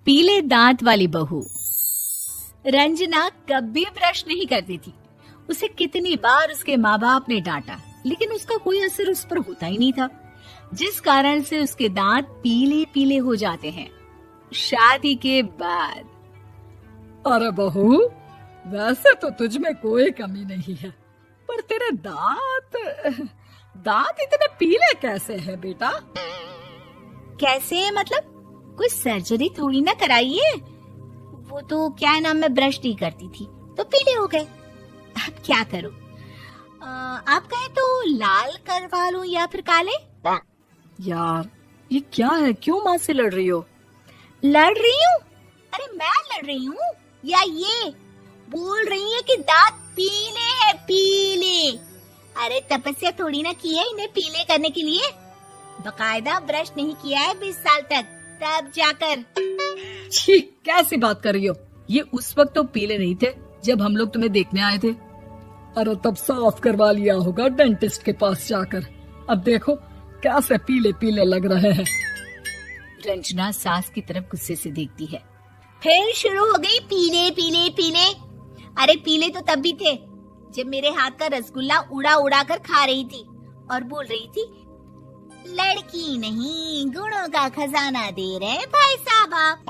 पीले दांत वाली बहू। रंजना कभी ब्रश नहीं करती थी। उसे कितनी बार उसके माँ बाप ने डांटा, लेकिन उसका कोई असर उस पर होता ही नहीं था, जिस कारण से उसके दांत पीले पीले हो जाते हैं। शादी के बाद। अरे बहू, वैसे तो तुझ में कोई कमी नहीं है, पर तेरे दांत इतने पीले कैसे हैं बेटा? कैसे मतलब? कोई सर्जरी थोड़ी ना कराई है। वो तो क्या नाम, मैं ब्रश नहीं करती थी तो पीले हो गए। अब क्या करूं? आप कहें तो लाल करवा लूं या फिर काले? यार ये क्या है, क्यों माँ से लड़ रही हो? लड़ रही हूँ? अरे मैं लड़ रही हूँ या ये बोल रही है कि दांत पीले हैं, पीले। अरे तपस्या थोड़ी ना की है इन्हें पीले करने के लिए। बकायदा ब्रश नहीं किया है 20 साल तक, तब जाकर। छी, कैसी बात कर रही हो? ये उस वक्त तो पीले नहीं थे जब हम लोग तुम्हें देखने आए थे। अरे तब साफ करवा लिया होगा डेंटिस्ट के पास जाकर। अब देखो कैसे पीले पीले लग रहे हैं। रंजना सास की तरफ गुस्से से देखती है। फिर शुरू हो गई पीले पीले पीले। अरे पीले तो तब भी थे जब मेरे हाथ का रसगुल्ला उड़ा उड़ा कर खा रही थी और बोल रही थी, लड़की नहीं गुणों का खजाना दे रहे भाई साहब आप।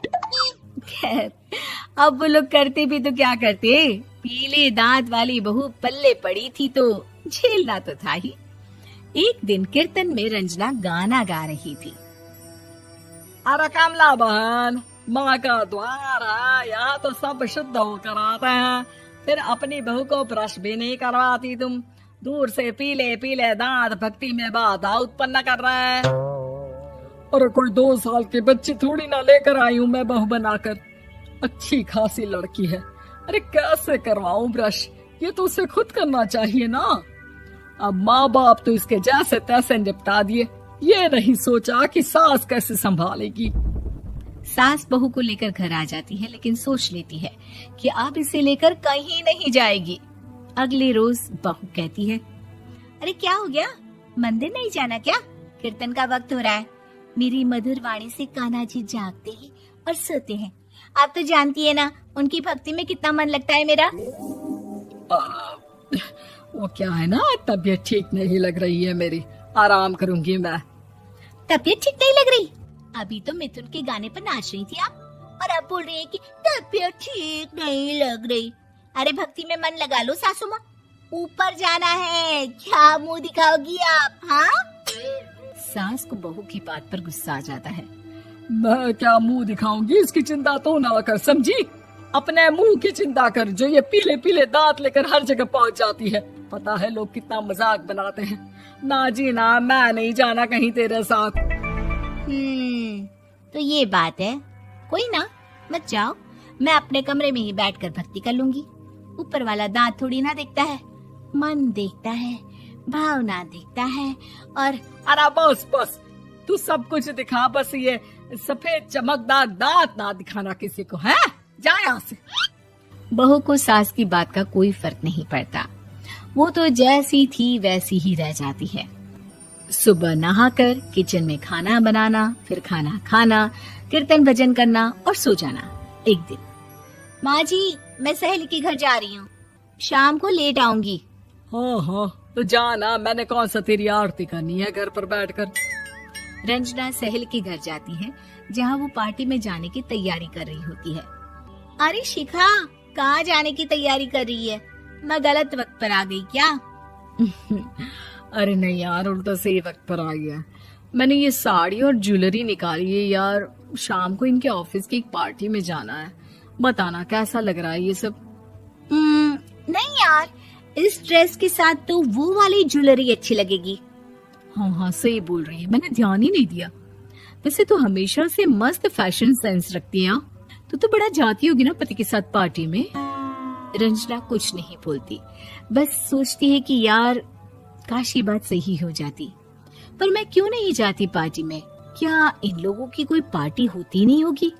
खैर, अब वो लोग करते भी तो क्या करते, पीले दांत वाली बहू पल्ले पड़ी थी तो झेलना तो था ही। एक दिन कीर्तन में रंजना गाना गा रही थी। अरे कमला बहन, माँ का द्वार है, यहाँ तो सब शुद्ध होकर आते हैं, फिर अपनी बहू को ब्रश भी नहीं करवाती तुम। दूर से पीले पीले दांत भक्ति में बाधा उत्पन्न कर रहे हैं। अरे कोई 2 साल के बच्ची थोड़ी ना लेकर आई हूँ मैं बहू बनाकर। अच्छी खासी लड़की है, अरे कैसे करवाऊं ब्रश? ये तो उसे खुद करना चाहिए ना। अब माँ बाप तो इसके जैसे तैसे निपटा दिए, ये नहीं सोचा कि सास कैसे संभालेगी। सास बहू को लेकर घर आ जाती है, लेकिन सोच लेती है कि अब इसे लेकर कहीं नहीं जाएगी। अगले रोज बहू कहती है, अरे क्या हो गया, मंदिर नहीं जाना क्या? कीर्तन का वक्त हो रहा है। मेरी मधुर वाणी से कान्हा जी जागते हैं और सोते हैं। आप तो जानती है ना उनकी भक्ति में कितना मन लगता है मेरा। वो क्या है ना, तबीयत ठीक नहीं लग रही है मेरी, आराम करूंगी मैं। तबीयत ठीक नहीं लग रही? अभी तो मिथुन के गाने पर नाच रही थी आप, और अब बोल रही है कि तबीयत ठीक नहीं लग रही। अरे भक्ति में मन लगा लो सासू माँ, ऊपर जाना है, क्या मुंह दिखाओगी आप? हाँ? सास को बहू की बात पर गुस्सा आ जाता है। मैं क्या मुंह दिखाऊंगी, इसकी चिंता तो ना कर, समझी? अपने मुंह की चिंता कर, जो ये पीले पीले दांत लेकर हर जगह पहुंच जाती है। पता है लोग कितना मजाक बनाते हैं। ना जी ना, मैं नहीं जाना कहीं तेरे साथ। तो ये बात है। कोई ना, मत जाओ, मैं अपने कमरे में ही बैठकर भक्ति कर लूंगी। ऊपर वाला दांत थोड़ी ना देखता है, मन देखता है, भावना देखता है। और अरे बस बस, तू सब कुछ दिखा, बस ये सफेद चमकदार दांत ना दिखाना किसी को, है? जा यहाँ से। बहू को सास की बात का कोई फर्क नहीं पड़ता, वो तो जैसी थी वैसी ही रह जाती है। सुबह नहाकर किचन में खाना बनाना, फिर खाना खाना, कीर्तन भजन करना और सो जाना। एक दिन, माँ जी मैं सहेली के घर जा रही हूँ, शाम को लेट आऊंगी। हाँ हाँ तो जाना, मैंने कौन सा तेरी आरती करनी है घर पर बैठकर। रंजना सहेली के घर जाती है, जहाँ वो पार्टी में जाने की तैयारी कर रही होती है। अरे शिखा, कहाँ जाने की तैयारी कर रही है? मैं गलत वक्त पर आ गई क्या? अरे नहीं यार, उल्टा सही वक्त पर आ गया। मैंने ये साड़ी और ज्वेलरी निकाली है यार, शाम को इनके ऑफिस की एक पार्टी में जाना है। बताना कैसा लग रहा है ये सब? नहीं यार, इस ड्रेस के साथ तो वो वाली ज्वेलरी अच्छी लगेगी। हाँ हाँ सही बोल रही है, मैंने ध्यान ही नहीं दिया। वैसे तो हमेशा से मस्त फैशन सेंस रखती है। तो बड़ा जाती होगी ना पति के साथ पार्टी में। रंजना कुछ नहीं बोलती, बस सोचती है कि यार काश ये बात सही हो जाती, पर मैं क्यों नहीं जाती पार्टी में? क्या इन लोगों की कोई पार्टी होती नहीं होगी?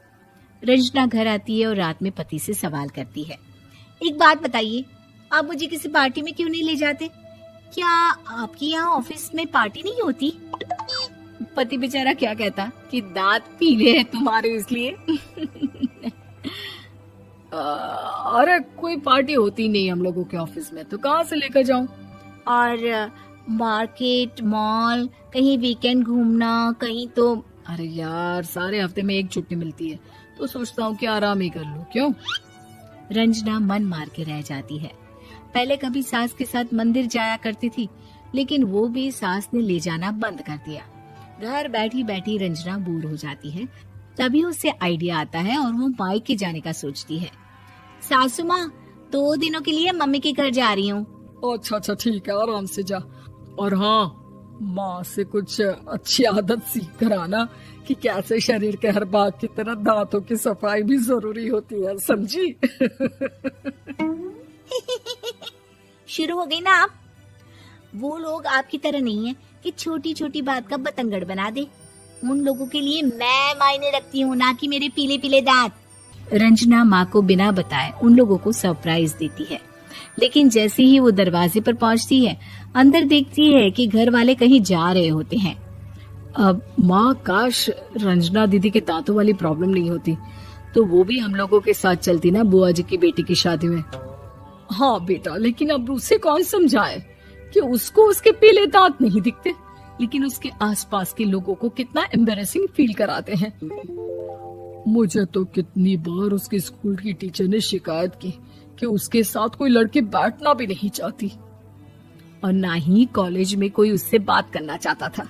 रंजना घर आती है और रात में पति से सवाल करती है, एक बात बताइए, आप मुझे किसी पार्टी में क्यों नहीं ले जाते? क्या आपके यहाँ ऑफिस में पार्टी नहीं होती? पति बेचारा क्या कहता कि दांत पीले हैं तुम्हारे इसलिए। अरे कोई पार्टी होती नहीं हम लोगों के ऑफिस में, तो कहाँ से लेकर जाऊं? और मार्केट, मॉल, कहीं वीकेंड घूमना, कहीं तो। अरे यार सारे हफ्ते में एक छुट्टी मिलती है, तो सोचता हूँ कि आराम ही कर लूं। क्यों? रंजना मन मार के रह जाती है। पहले कभी सास के साथ मंदिर जाया करती थी, लेकिन वो भी सास ने ले जाना बंद कर दिया। घर बैठी बैठी रंजना बोर हो जाती है। तभी उसे आइडिया आता है और वो मायके जाने का सोचती है। सासू माँ, 2 दिनों के लिए मम्मी के घर जा रही हूँ। अच्छा ठीक है, आराम से जा। और हाँ, माँ से कुछ अच्छी आदत सीख कर आना कि कैसे शरीर के हर भाग की तरह दांतों की सफाई भी जरूरी होती है, समझी? शुरू हो गई ना आप। वो लोग आपकी तरह नहीं है कि छोटी छोटी बात का बतंगड़ बना दे। उन लोगों के लिए मैं मायने रखती हूँ, ना कि मेरे पीले पीले दांत। रंजना माँ को बिना बताए उन लोगों को सरप्राइज देती है, लेकिन जैसे ही वो दरवाजे पर पहुंचती है, अंदर देखती है कि घर वाले कहीं जा रहे होते हैं। अब माँ, काश रंजना दीदी के दांतों वाली प्रॉब्लम नहीं होती, तो वो भी हम लोगों के साथ चलती ना बुआ जी की बेटी की शादी में। हाँ बेटा, लेकिन अब उसे कौन समझाए कि उसको उसके पीले दांत नहीं दिखते, लेकिन उसके आसपास के लोगों को कितना एम्बैरेसिंग फील कराते हैं। मुझे तो कितनी बार उसके स्कूल की टीचर ने शिकायत की कि उसके साथ कोई लड़की बैठना भी नहीं चाहती, और ना ही कॉलेज में कोई उससे बात करना चाहता था।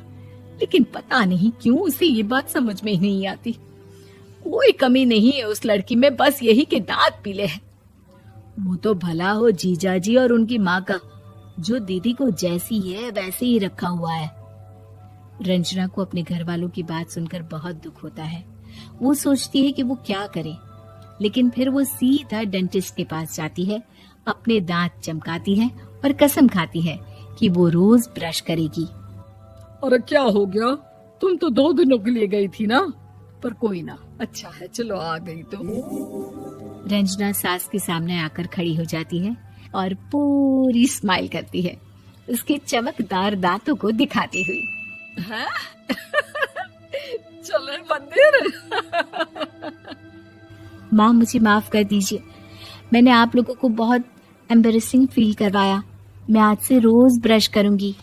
लेकिन पता नहीं क्यों उसे ये बात समझ में ही नहीं आती। कोई कमी नहीं है उस लड़की में, बस यही कि दांत पीले हैं। वो तो भला हो जीजाजी और उनकी माँ का, जो दीदी को जैसी है वैसे ही रखा हुआ है। रंजना को अपने घर वालों की बात सुनकर बहुत दुख होता है। वो सोचती है कि वो क्या करे, लेकिन फिर वो सीधा डेंटिस्ट के पास जाती है, अपने दांत चमकाती है और कसम खाती है कि वो रोज ब्रश करेगी। अरे क्या हो गया? तुम तो 2 दिनों के लिए गई थी ना, पर कोई ना, अच्छा है, चलो आ गई तो। रंजना सास के सामने आकर खड़ी हो जाती है और पूरी स्माइल करती है, उसके चमकदार दांतों को दिखाती हुई। चले मंदिर। माँ, मुझे माफ कर दीजिए, मैंने आप लोगों को बहुत एम्बैरेसिंग फील करवाया। मैं आज से रोज ब्रश करूंगी।